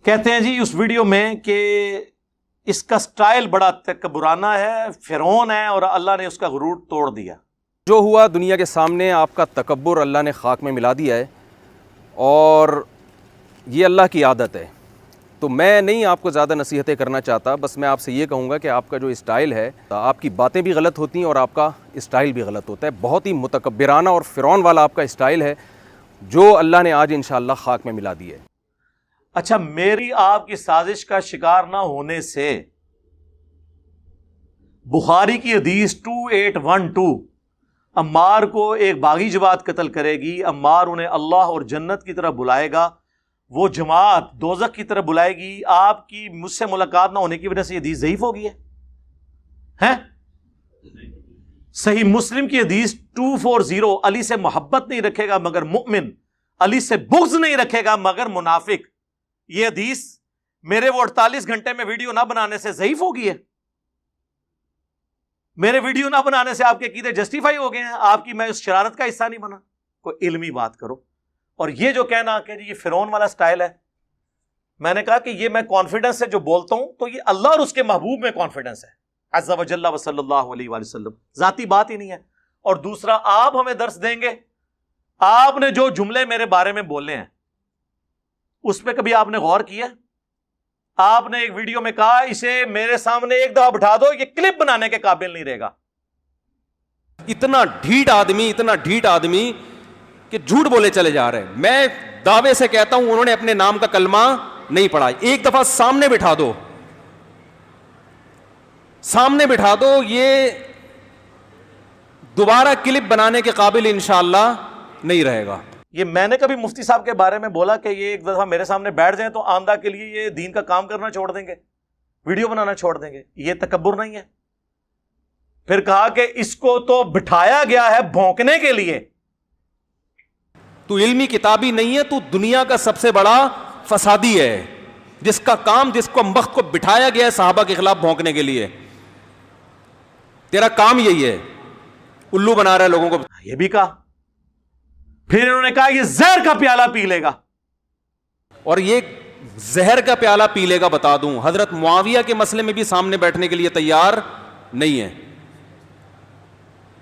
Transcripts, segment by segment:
کہتے ہیں جی اس ویڈیو میں کہ اس کا سٹائل بڑا تکبرانہ ہے، فرعون ہے، اور اللہ نے اس کا غرور توڑ دیا۔ جو ہوا دنیا کے سامنے آپ کا تکبر اللہ نے خاک میں ملا دیا ہے، اور یہ اللہ کی عادت ہے۔ تو میں نہیں آپ کو زیادہ نصیحتیں کرنا چاہتا، بس میں آپ سے یہ کہوں گا کہ آپ کا جو اسٹائل ہے، آپ کی باتیں بھی غلط ہوتی ہیں اور آپ کا اسٹائل بھی غلط ہوتا ہے۔ بہت ہی متکبرانہ اور فرعون والا آپ کا اسٹائل ہے، جو اللہ نے آج انشاءاللہ خاک میں ملا دیا ہے۔ اچھا، میری آپ کی سازش کا شکار نہ ہونے سے بخاری کی حدیث 2812 عمار کو ایک باغی جماعت قتل کرے گی، عمار انہیں اللہ اور جنت کی طرف بلائے گا، وہ جماعت دوزخ کی طرف بلائے گی، آپ کی مجھ سے ملاقات نہ ہونے کی وجہ سے یہ حدیث ضعیف ہو گئی ہے؟ صحیح مسلم کی حدیث 240 علی سے محبت نہیں رکھے گا مگر مؤمن، علی سے بغض نہیں رکھے گا مگر منافق، یہ حدیث میرے وہ 48 گھنٹے میں ویڈیو نہ بنانے سے ضعیف ہو گئی ہے؟ میرے ویڈیو نہ بنانے سے آپ کے عقیدے جسٹیفائی ہو گئے ہیں؟ آپ کی میں اس شرارت کا حصہ نہیں بنا؟ کوئی علمی بات کرو۔ اور یہ جو کہنا کہ یہ فرعون والا سٹائل ہے، میں نے کہا کہ یہ میں کانفیڈنس سے جو بولتا ہوں تو یہ اللہ اور اس کے محبوب میں کانفیڈنس ہے، عز و جل و صلی اللہ علیہ وآلہ وسلم، ذاتی بات ہی نہیں ہے۔ اور دوسرا، آپ ہمیں درس دیں گے؟ آپ نے جو جملے میرے بارے میں بولے ہیں اس پہ کبھی آپ نے غور کیا؟ آپ نے ایک ویڈیو میں کہا اسے میرے سامنے ایک دفعہ بٹھا دو، یہ کلپ بنانے کے قابل نہیں رہے گا۔ اتنا ڈھیٹ آدمی کہ جھوٹ بولے چلے جا رہے ہیں۔ میں دعوے سے کہتا ہوں انہوں نے اپنے نام کا کلمہ نہیں پڑھا۔ ایک دفعہ سامنے بٹھا دو، یہ دوبارہ کلپ بنانے کے قابل انشاءاللہ نہیں رہے گا۔ یہ میں نے کبھی مفتی صاحب کے بارے میں بولا کہ یہ ایک دفعہ میرے سامنے بیٹھ جائیں تو آمدہ کے لیے یہ دین کا کام کرنا چھوڑ دیں گے، ویڈیو بنانا چھوڑ دیں گے؟ یہ تکبر نہیں ہے؟ پھر کہا کہ اس کو تو بٹھایا گیا ہے بھونکنے کے لیے۔ تو علمی کتابی نہیں ہے، تو دنیا کا سب سے بڑا فسادی ہے، جس کا کام، جس کو وقت کو بٹھایا گیا ہے صحابہ کے خلاف بھونکنے کے لیے۔ تیرا کام یہی ہے، الو بنا رہا ہے لوگوں کو۔ یہ بھی کہا، پھر انہوں نے کہا یہ زہر کا پیالہ پی لے گا، اور یہ زہر کا پیالہ پی لے گا، بتا دوں حضرت معاویہ کے مسئلے میں بھی سامنے بیٹھنے کے لیے تیار نہیں ہے۔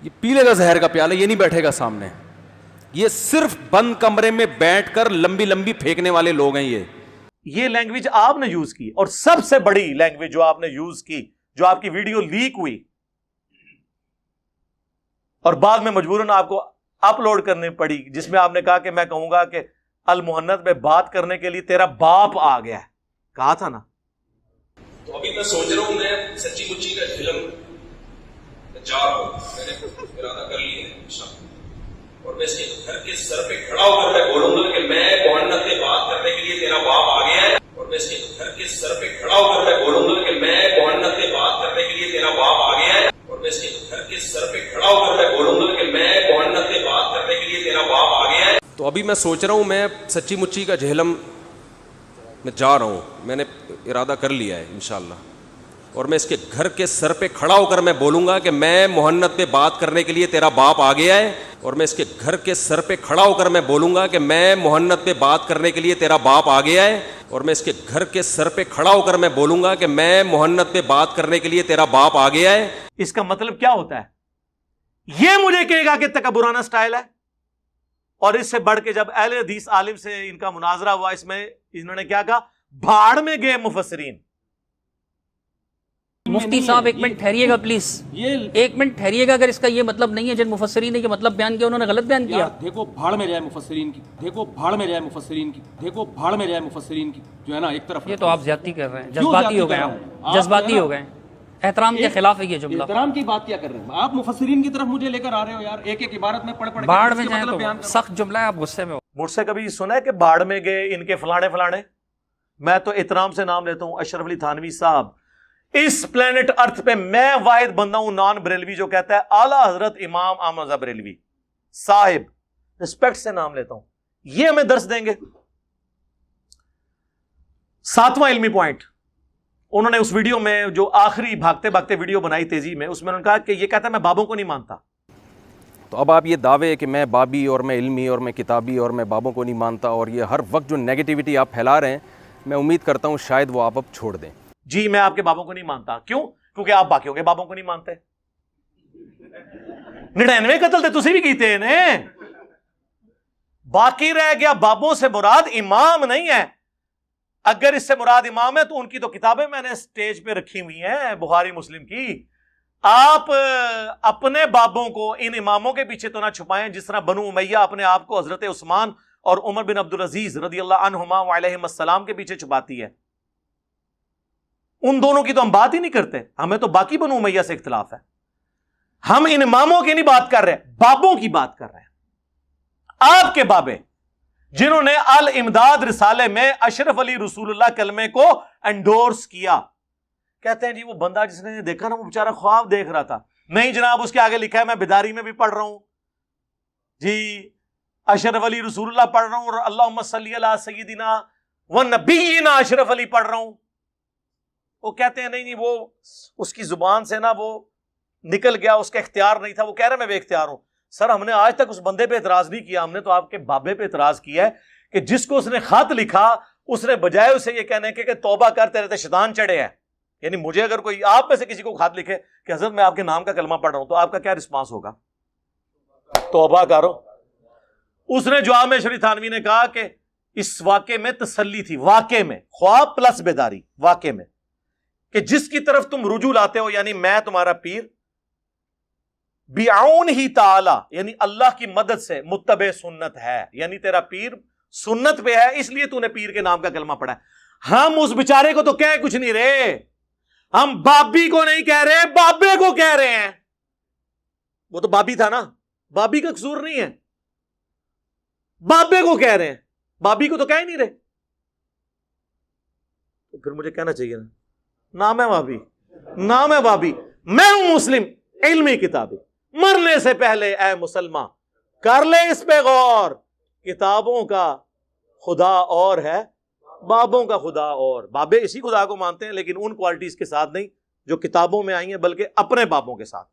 یہ پی لے گا زہر کا پیالہ، یہ نہیں بیٹھے گا سامنے۔ یہ صرف بند کمرے میں بیٹھ کر لمبی لمبی پھینکنے والے لوگ ہیں۔ یہ لینگویج آپ نے یوز کی، اور سب سے بڑی لینگویج جو آپ نے یوز کی، جو آپ کی ویڈیو لیک ہوئی اور بعد میں مجبوراً آپ کو اپلوڈ کرنی پڑی، جس میں آپ نے کہا کہ میں کہوں گا کہ المحنت میں بات کرنے کے لیے تیرا باپ آ گیا ہے، کہا تھا نا؟ تو ابھی میں سوچ رہا ہوں میں سچی مچی کا فلم جا رہا ہوں، میں نے ارادہ کر لی ہے انشاءاللہ، اور میں اس کے گھر کے سر پہ کھڑا ہو کر میں بولوں گا کہ میں محنت میں بات کرنے کے لیے تیرا باپ آ گیا ہے، اور میں اس کے گھر کے سر پہ کھڑا ہو کر میں بولوں گا کہ میں محنت میں بات کرنے کے لیے تیرا باپ آ گیا ہے، اور میں اس کے گھر کے سر پہ کھڑا ہو کر میں بولوں گا کہ میں محنت میں بات کرنے کے لیے تیرا باپ آ گیا ہے۔ تو ابھی میں سوچ رہا ہوں میں سچی مچی کا جہلم میں جا رہا ہوں، میں نے ارادہ کر لیا ہے انشاءاللہ، اور میں اس کے گھر کے سر پہ کھڑا ہو کر میں بولوں گا کہ میں محنت پہ بات کرنے کے لیے تیرا باپ آ گیا ہے، اور میں اس کے گھر کے سر پہ کھڑا ہو کر میں بولوں گا کہ میں محنت پہ بات کرنے کے لیے تیرا باپ آ گیا ہے، اور میں اس کے گھر کے سر پہ کھڑا ہو کر میں بولوں گا کہ میں محنت پہ بات کرنے کے لیے تیرا باپ آ گیا ہے۔ اس کا مطلب کیا ہوتا ہے؟ یہ مجھے کہے گا کہ تکبرانہ سٹائل ہے؟ اور اس سے بڑھ کے جب اہل حدیث عالم سے ان کا مناظرہ ہوا، اس میں انہوں نے کیا کہا؟ بھاڑ میں گئے مفسرین۔ مفتی صاحب ایک منٹ ٹھہریے گا پلیز، ایک منٹ ٹھہریے گا۔ اگر اس کا یہ مطلب نہیں ہے جن مفسرین نے یہ مطلب بیان کیا انہوں نے غلط بیان کیا۔ دیکھو بھاڑ میں جائے مفسرین کی، دیکھو بھاڑ میں جائے مفسرین کی، دیکھو بھاڑ میں جائے مفسرین کی، جو ہے نا ایک طرف۔ یہ تو آپ زیادتی کر رہے ہیں، جذباتی ہو گئے آپ، جذباتی ہو گئے، احترام کے خلاف ہے یہ جملہ۔ احترام کی بات کیا کر رہے ہیں آپ؟ مفسرین کی طرف مجھے لے کر آ رہے ہو یار، ایک ایک عبارت میں پڑھ پڑھ بھاڑ میں جائیں تو سخت جملہ ہے، آپ غصے میں ہو۔ مجھ سے کبھی سنا ہے کہ بھاڑ میں گئے ان کے فلانے فلانے؟ میں تو احترام سے نام لیتا ہوں اشرف علی تھانوی صاحب۔ اس پلانٹ ارتھ پہ میں واحد بندہ ہوں نان بریلوی جو کہتا ہے اعلیٰ حضرت امام احمد رضا بریلوی صاحب، رسپیکٹ سے نام لیتا ہوں۔ یہ ہمیں درس دیں گے۔ 7واں علمی پوائنٹ، انہوں نے اس ویڈیو میں جو آخری بھاگتے بھاگتے ویڈیو بنائی تیزی میں، اس میں انہوں نے کہا کہ یہ کہتا ہے میں بابوں کو نہیں مانتا۔ تو اب آپ یہ دعوے کہ میں بابی اور میں علمی اور میں کتابی اور میں بابوں کو نہیں مانتا، اور یہ ہر وقت جو نیگیٹیوٹی آپ پھیلا رہے ہیں، میں امید کرتا ہوں شاید وہ آپ اب چھوڑ دیں. جی میں آپ کے بابوں کو نہیں مانتا. کیوں؟ کیونکہ آپ باقیوں کے بابوں کو نہیں مانتے. 99 قتل تے تسی بھی کیتے ہیں. باقی رہ گیا بابوں سے مراد امام نہیں ہے. اگر اس سے مراد امام ہے تو ان کی تو کتابیں میں نے سٹیج پہ رکھی ہوئی ہیں بخاری مسلم کی. آپ اپنے بابوں کو ان اماموں کے پیچھے تو نہ چھپائیں جس طرح بنو امیہ اپنے آپ کو حضرت عثمان اور عمر بن عبدالعزیز رضی اللہ عنہما وعلیہم السلام کے پیچھے چھپاتی ہے. ان دونوں کی تو ہم بات ہی نہیں کرتے. ہمیں تو باقی بنو امیہ سے اختلاف ہے. ہم ان اماموں کی نہیں بات کر رہے, بابوں کی بات کر رہے ہیں. آپ کے بابے جنہوں نے الامداد رسالے میں اشرف علی رسول اللہ کلمے کو انڈورس کیا. کہتے ہیں جی وہ بندہ جس نے دیکھا نا وہ بیچارہ خواب دیکھ رہا تھا. نہیں جناب, اس کے آگے لکھا ہے میں بیداری میں بھی پڑھ رہا ہوں جی, اشرف علی رسول اللہ پڑھ رہا ہوں, اور اللہم صلی علی سیدنا و نبینا اشرف علی پڑھ رہا ہوں. وہ کہتے ہیں نہیں وہ اس کی زبان سے نا وہ نکل گیا, اس کا اختیار نہیں تھا, وہ کہہ رہا میں بے اختیار ہوں. سر ہم نے آج تک اس بندے پہ اعتراض نہیں کیا, ہم نے تو آپ کے بابے پہ اعتراض کیا ہے کہ جس کو اس نے خط لکھا اس نے بجائے اسے یہ کہنے کے کہ توبہ کر تیرے تے شیطان چڑھے ہیں. یعنی مجھے اگر کوئی آپ میں سے کسی کو خط لکھے کہ حضرت میں آپ کے نام کا کلمہ پڑھ رہا ہوں تو آپ کا کیا رسپانس ہوگا؟ توبہ کرو. اس نے جواب میں شریف تھانوی نے کہا کہ اس واقعے میں تسلی تھی, واقعے میں خواب پلس بیداری, واقعے میں کہ جس کی طرف تم رجوع لاتے ہو یعنی میں تمہارا پیر بعون ہی تعالی یعنی اللہ کی مدد سے متبع سنت ہے, یعنی تیرا پیر سنت پہ ہے اس لیے تو نے پیر کے نام کا کلمہ پڑھا ہے. ہم اس بیچارے کو تو کہہ کچھ نہیں رہے, ہم بابی کو نہیں کہہ رہے, بابے کو کہہ رہے ہیں. وہ تو بابی تھا نا, بابی کا قصور نہیں ہے, بابے کو کہہ رہے ہیں, بابی کو تو کہہ ہی نہیں رہے. تو پھر مجھے کہنا چاہیے نا نام ہے بابی, نام ہے بابی, میں ہوں مسلم علمی کتابی, مرنے سے پہلے اے مسلمان کر لے اس پہ غور, کتابوں کا خدا اور ہے بابوں کا خدا اور. بابے اسی خدا کو مانتے ہیں لیکن ان کوالٹیز کے ساتھ نہیں جو کتابوں میں آئی ہیں, بلکہ اپنے بابوں کے ساتھ.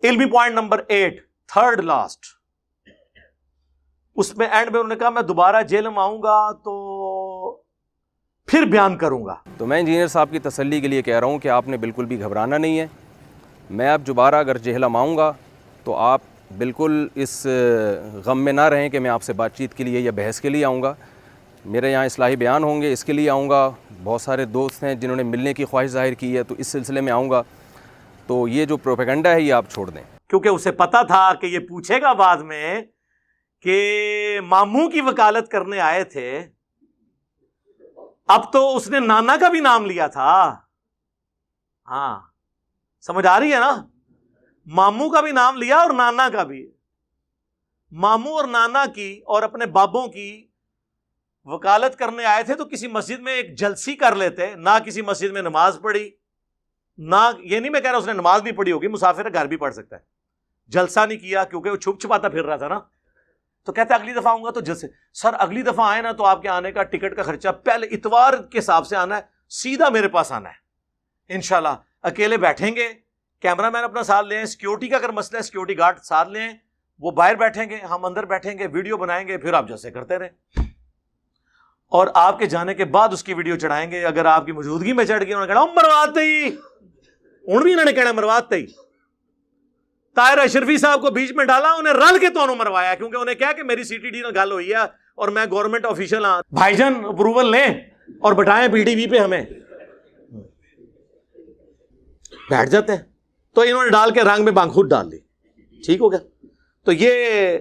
علمی پوائنٹ نمبر 8 تھرڈ لاسٹ, اس میں اینڈ میں انہوں نے کہا میں دوبارہ جیل میں آؤں گا تو پھر بیان کروں گا. تو میں انجینئر صاحب کی تسلی کے لیے کہہ رہا ہوں کہ آپ نے بالکل بھی گھبرانا نہیں ہے. میں اب دوبارہ اگر جہلم آؤں گا تو آپ بالکل اس غم میں نہ رہیں کہ میں آپ سے بات چیت کے لیے یا بحث کے لیے آؤں گا. میرے یہاں اصلاحی بیان ہوں گے, اس کے لیے آؤں گا. بہت سارے دوست ہیں جنہوں نے ملنے کی خواہش ظاہر کی ہے, تو اس سلسلے میں آؤں گا. تو یہ جو پروپیگنڈا ہے یہ آپ چھوڑ دیں, کیونکہ اسے پتا تھا کہ یہ پوچھے گا بعد میں کہ ماموں کی وکالت کرنے آئے تھے. اب تو اس نے نانا کا بھی نام لیا تھا. ہاں سمجھ آ رہی ہے نا, ماموں کا بھی نام لیا اور نانا کا بھی. ماموں اور نانا کی اور اپنے بابوں کی وکالت کرنے آئے تھے تو کسی مسجد میں ایک جلسی کر لیتے. نہ کسی مسجد میں نماز پڑھی, نہ یہ نہیں میں کہہ رہا اس نے نماز نہیں پڑھی ہوگی, مسافر گھر بھی پڑھ سکتا ہے. جلسہ نہیں کیا کیونکہ وہ چھپ چھپاتا پھر رہا تھا نا. تو کہتے اگلی دفعہ آؤں گا تو جلسے. سر اگلی دفعہ آئے نا تو آپ کے آنے کا ٹکٹ کا خرچہ پہلے اتوار کے حساب سے آنا ہے, سیدھا میرے پاس آنا ہے انشاءاللہ. اکیلے بیٹھیں گے, کیمرہ مین اپنا ساتھ لیں, سیکیورٹی کا اگر مسئلہ ہے سیکیورٹی گارڈ ساتھ لیں, وہ باہر بیٹھیں گے, ہم اندر بیٹھیں گے, ویڈیو بنائیں گے, پھر آپ جیسے کرتے رہیں. اور آپ کے جانے کے بعد اس کی ویڈیو چڑھائیں گے. اگر آپ کی موجودگی میں چڑھ گئی انہوں نے کہا مرواتے ہی, ان بھی انہوں نے کہنا مرواتے ہی. طاہر اشرفی صاحب کو بیچ میں ڈالا, انہیں رل کے تو مروایا کیونکہ انہیں کہا کہ میری سی ٹی ڈی نہ گل ہوئی ہے اور میں گورنمنٹ آفیشل ہاں, بھائی جان اپروول لیں اور بٹائیں پی ٹی وی پہ, ہمیں بیٹھ جاتے ہیں. تو انہوں نے ڈال کے رنگ میں بانگ خود ڈال لی, ٹھیک ہو گیا. تو یہ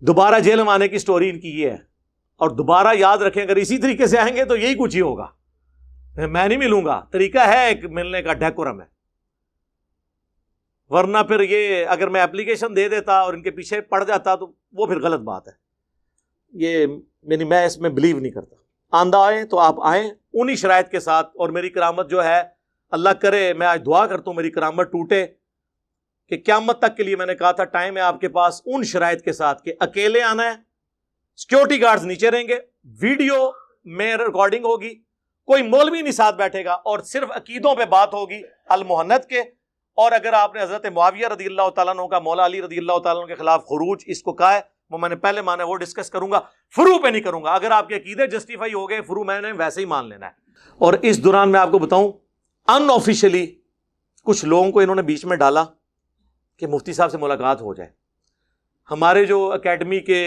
دوبارہ جیل میں آنے کی سٹوری ان کی یہ ہے. اور دوبارہ یاد رکھیں اگر اسی طریقے سے آئیں گے تو یہی کچھ ہی ہوگا. میں نہیں ملوں گا, طریقہ ہے ایک ملنے کا, ڈیکورم ہے. ورنہ پھر یہ اگر میں اپلیکیشن دے دیتا اور ان کے پیچھے پڑ جاتا تو وہ پھر غلط بات ہے. یہ میں اس میں بلیو نہیں کرتا. آندہ آئیں تو آپ آئیں انہی شرائط کے ساتھ. اور میری کرامت جو ہے اللہ کرے, میں آج دعا کرتا ہوں میری کرامت ٹوٹے کہ قیامت تک کے لیے میں نے کہا تھا ٹائم ہے آپ کے پاس ان شرائط کے ساتھ کہ اکیلے آنا ہے, سیکیورٹی گارڈز نیچے رہیں گے, ویڈیو میں ریکارڈنگ ہوگی, کوئی مولوی نہیں ساتھ بیٹھے گا, اور صرف عقیدوں پہ بات ہوگی المحنت کے. اور اگر آپ نے حضرت معاویہ رضی اللہ تعالیٰ عنہ کا مولا علی رضی اللہ تعالیٰ عنہ کے خلاف خروج اس کو کہا ہے, وہ میں نے پہلے مانا وہ ڈسکس کروں گا, فرو پہ نہیں کروں گا. اگر آپ کے عقیدے جسٹیفائی ہو گئے, فرو میں نے ویسے ہی مان لینا ہے. اور اس دوران میں آپ کو بتاؤں, ان آفیشلی کچھ لوگوں کو انہوں نے بیچ میں ڈالا کہ مفتی صاحب سے ملاقات ہو جائے. ہمارے جو اکیڈمی کے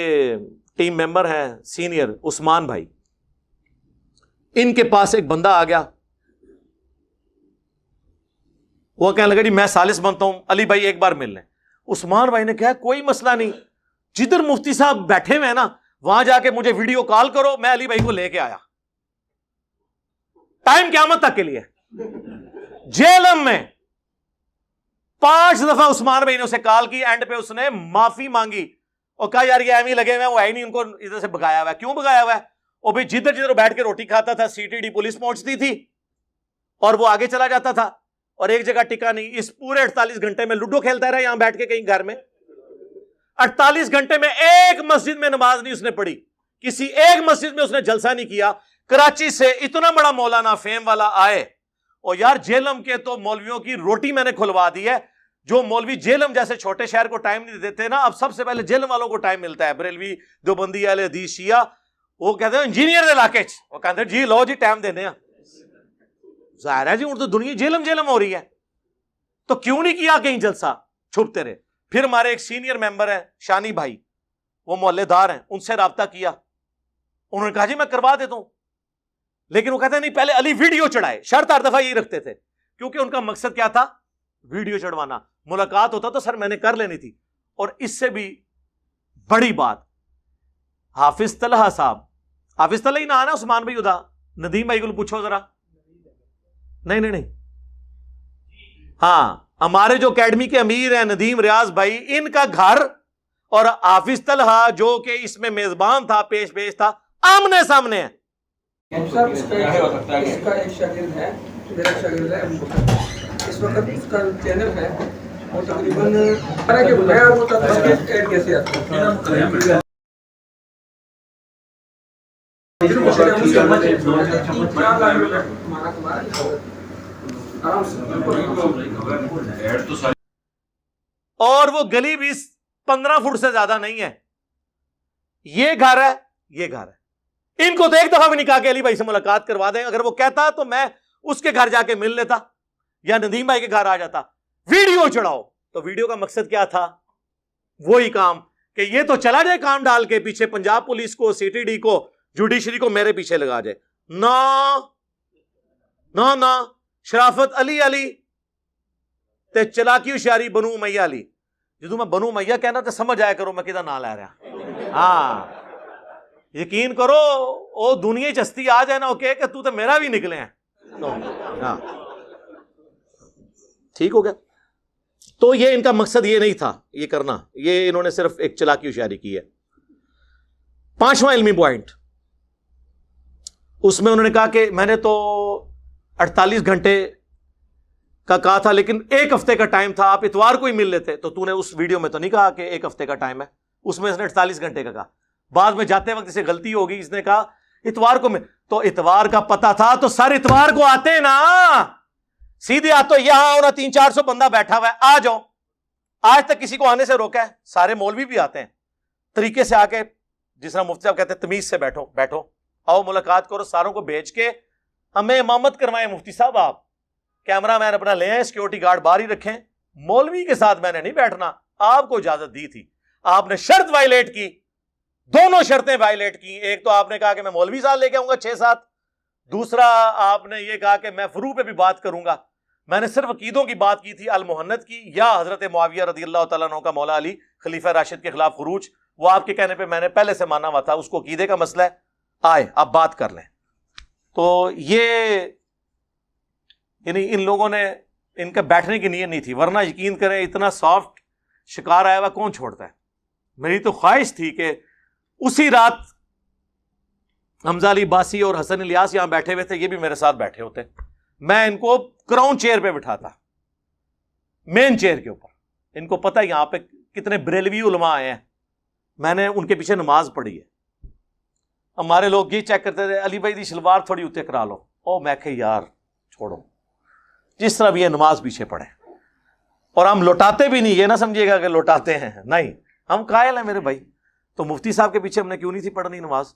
ٹیم ممبر ہیں سینئر عثمان بھائی, ان کے پاس ایک بندہ آ گیا, وہ کہنے لگا جی میں ثالث بنتا ہوں, علی بھائی ایک بار مل لیں. عثمان بھائی نے کہا کوئی مسئلہ نہیں, جدھر مفتی صاحب بیٹھے ہوئے ہیں نا وہاں جا کے مجھے ویڈیو کال کرو, میں علی بھائی کو لے کے آیا. ٹائم قیامت تک کے لیے. جیلم میں 5 دفعہ عثمان بھائی نے اسے کال کی, اینڈ پہ اس نے معافی مانگی اور کہا یار یہ ایویں لگے ہوئے ہیں, وہ ہے نہیں, ان کو ادھر سے بگایا ہوا ہے. کیوں بگایا ہوا ہے؟ اور بھائی جدھر جدھر بیٹھ کے روٹی کھاتا تھا سی ٹی ڈی پولیس پہنچتی تھی اور وہ آگے چلا جاتا تھا, اور ایک جگہ ٹکا نہیں. اس پورے 48 گھنٹے میں لوڈو کھیلتا رہا یہاں بیٹھ کے کہیں گھر میں. 48 گھنٹے میں ایک مسجد میں نماز نہیں اس نے پڑھی, کسی ایک مسجد میں اس نے جلسہ نہیں کیا. کراچی سے اتنا بڑا مولانا فیم والا آئے, اور یار جیلم کے تو مولویوں کی روٹی میں نے کھلوا دی ہے. جو مولوی جیلم جیسے چھوٹے شہر کو ٹائم نہیں دیتے نا, اب سب سے پہلے جیلم والوں کو ٹائم ملتا ہے. بریلوی, دیوبندی, اہل حدیث, شیعہ, وہ کہتے ہیں انجینئر علاقے چ, وہ کہتے ہیں جی لو جی ٹائم دینے ہیں. ظاہر ہے جی اردو دنیا جیلم جیلم ہو رہی ہے, تو کیوں نہیں کیا کہیں جلسہ, چھپتے رہے. پھر ہمارے ایک سینئر ممبر ہیں شانی بھائی, وہ محلے دار ہیں, ان سے رابطہ کیا, انہوں نے کہا جی میں کروا دیتا ہوں. لیکن وہ کہتے ہیں نہیں پہلے علی ویڈیو چڑھائے. شرط ہر دفعہ یہی رکھتے تھے, کیونکہ ان کا مقصد کیا تھا, ویڈیو چڑھوانا. ملاقات ہوتا تو سر میں نے کر لینی تھی. اور اس سے بھی بڑی بات, حافظ طلحہ صاحب, حافظ طلحہ ہی نہ آنا, عثمان بھائی ادا, ندیم بھائی کو پوچھو ذرا. نہیں, ہاں ہمارے جو اکیڈمی کے امیر ہیں ندیم ریاض بھائی, ان کا گھر اور حافظ طلحہ جو کہ اس میں میزبان تھا, پیش تھا, آمنے سامنے ہے. اس کا ایک شاگرد ہے, میرا شاگرد ہے, اس وقت اس کا چینل ہے, وہ تقریباً ایڈ کیسے آتا ہے. اور وہ گلی بھی 15 فٹ سے زیادہ نہیں ہے. یہ گھر ہے, یہ گھر ہے. ان کو تو ایک دفعہ بھی نہیں کہا کہ علی بھائی سے ملاقات کروا دیں. اگر وہ کہتا تو میں اس کے گھر جا کے مل لیتا یا ندیم بھائی کے گھر آ جاتا. ویڈیو چڑھاؤ, تو ویڈیو کا مقصد کیا تھا, وہی کام کہ یہ تو چلا جائے کام ڈال کے پیچھے پنجاب پولیس کو, سی ٹی ڈی کو, جوڈیشری کو میرے پیچھے لگا جائے. نہ شرافت علی تے چلاکی ہوشیاری بنو امیہ علی. جدو میں بنو امیہ کہنا تو سمجھ آیا کرو میں کدھر نہ لے رہا. ہاں یقین کرو وہ دنیا چستی آ جائے نا, اوکے کہ تو میرا بھی نکلے ہیں. ہاں ٹھیک ہو گیا. تو یہ ان کا مقصد یہ نہیں تھا یہ کرنا, یہ انہوں نے صرف ایک چلاکی ہوشیاری کی ہے. 5واں علمی پوائنٹ, اس میں انہوں نے کہا کہ میں نے تو 48 گھنٹے کا کہا تھا, لیکن 1 ہفتے کا ٹائم تھا, آپ اتوار کو ہی مل لیتے. تو نے اس ویڈیو میں تو نہیں کہا کہ 1 ہفتے کا ٹائم ہے, اس میں اس نے 48 گھنٹے کا کہا. بعد میں جاتے وقت اسے غلطی ہوگی, اس نے کہا اتوار کو تو اتوار کا پتا تھا تو سر اتوار کو آتے نا, سیدھے آتے. یہاں ہونا 300-400 بندہ بیٹھا ہوا ہے, آ جاؤ. آج تک کسی کو آنے سے روکا ہے؟ سارے مولوی بھی آتے ہیں طریقے سے, آ کے جس طرح مفتی صاحب کہتے ہیں تمیز سے بیٹھو آؤ ملاقات کرو. ساروں کو بھیج کے ہمیں امامت کروائیں مفتی صاحب, آپ کیمرہ مین اپنا لے آئیں, سیکورٹی گارڈ باہر ہی رکھیں. مولوی کے ساتھ میں نے نہیں بیٹھنا, آپ کو اجازت دی تھی, آپ نے شرط وائلیٹ کی, دونوں شرطیں وائلیٹ کی. ایک تو آپ نے کہا کہ میں مولوی صاحب لے کے آؤں گا 6-7, دوسرا آپ نے یہ کہا کہ میں فروع پہ بھی بات کروں گا. میں نے صرف عقیدوں کی بات کی تھی, المحنت کی یا حضرت معاویہ رضی اللہ تعالیٰ عنہ کا مولا علی خلیفہ راشد کے خلاف خروج, وہ آپ کے کہنے پہ میں نے پہلے سے مانا ہوا تھا, اس کو عقیدے کا مسئلہ ہے, آئے آپ بات کر لیں. تو یہ یعنی ان لوگوں نے, ان کا بیٹھنے کی نیت نہیں تھی, ورنہ یقین کریں اتنا سافٹ شکار آیا ہوا کون چھوڑتا ہے. میری تو خواہش تھی کہ اسی رات حمزہ علی باسی اور حسن الیاس یہاں بیٹھے ہوئے تھے, یہ بھی میرے ساتھ بیٹھے ہوتے, میں ان کو کراؤن چیئر پہ بٹھاتا, مین چیئر کے اوپر. ان کو پتہ یہاں پہ کتنے بریلوی علماء آئے ہیں, میں نے ان کے پیچھے نماز پڑھی ہے. ہمارے لوگ یہ چیک کرتے تھے علی بھائی دی شلوار تھوڑی اتنے کرا لو, او میں کہ یار چھوڑو, جس طرح بھی یہ نماز پیچھے پڑھے. اور ہم لوٹاتے بھی نہیں, یہ نہ سمجھیے گا کہ لوٹاتے ہیں, نہیں, ہم قائل ہیں میرے بھائی. تو مفتی صاحب کے پیچھے ہم نے کیوں نہیں تھی پڑھنی نماز؟